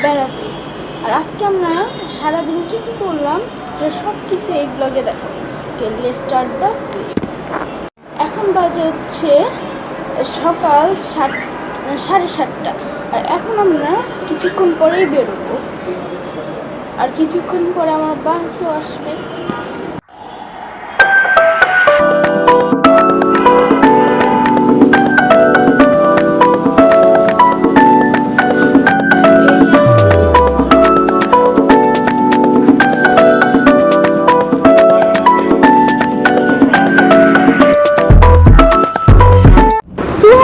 বেড়াতে। আর আজকে আমরা সারাদিন কী কী করলাম সেটা সব কিছু এই ব্লগে দেখো। Let's start the video. এখন বাজে হচ্ছে সকাল 7:30। আর এখন আমরা কিছুক্ষণ পরেই বেরোবো, আর কিছুক্ষণ পরে আমার বাসও আসবে।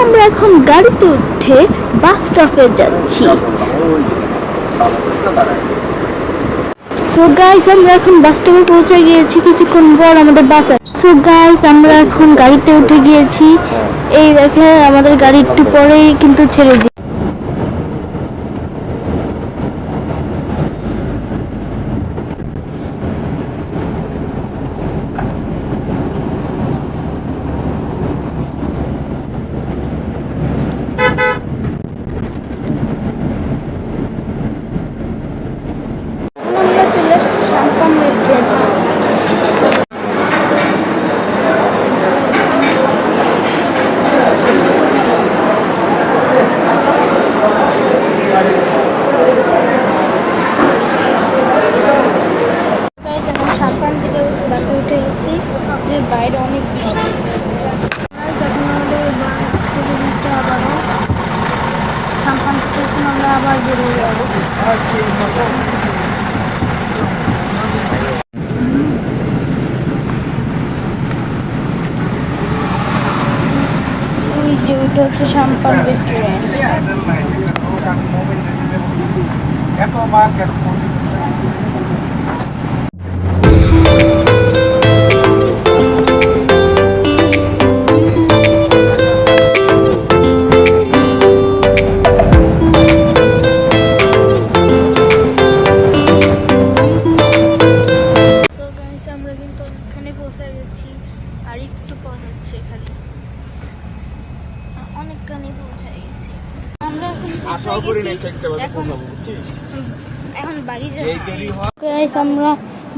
আমরা এখন গাড়িতে উঠে বাস স্টপে যাচ্ছি। সো গাইস, আমরা এখন বাস স্টপে পৌঁছে গিয়েছি, কিছুক্ষণ পর আমাদের বাস আসবে। সো গাইস, আমরা এখন গাড়িতে উঠে গিয়েছি। এই দেখে আমাদের গাড়ি একটু পরেই কিন্তু ছেড়ে দিই। আমরা চলে আসছি শাম্পান রেস্টুরেন্টে। এখন শাম্পান থেকে বাসে উঠে গেছি, যে বাইরে অনেক বৃষ্টি। এখন আমাদের বাস ছেড়ে দিচ্ছে আবারও শাম্পান থেকে। এখন আমরা আবার বেরিয়ে যাবো। ওই যে ওইটা হচ্ছে শাম্পান রেস্টুরেন্ট। আমরা কিন্তু ওখানে পৌঁছে গেছি, আর একটু পথ হচ্ছে, এখানে অনেকখানি পৌঁছে গেছি আমরা। এখন বাড়ি যাচ্ছি। আমরা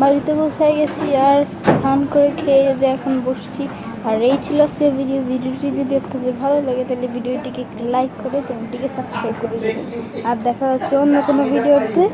বাড়িতে পৌঁছে গেছি, আর স্নান করে খেয়ে দিয়ে এখন বসছি। আর এই ছিল আজকে ভিডিওটি যদি আপনাদের ভালো লাগে তাহলে ভিডিওটিকে একটু লাইক করে চ্যানেলটিকে সাবস্ক্রাইব করে দেবেন। আর দেখা হচ্ছে অন্য কোনো ভিডিওতে।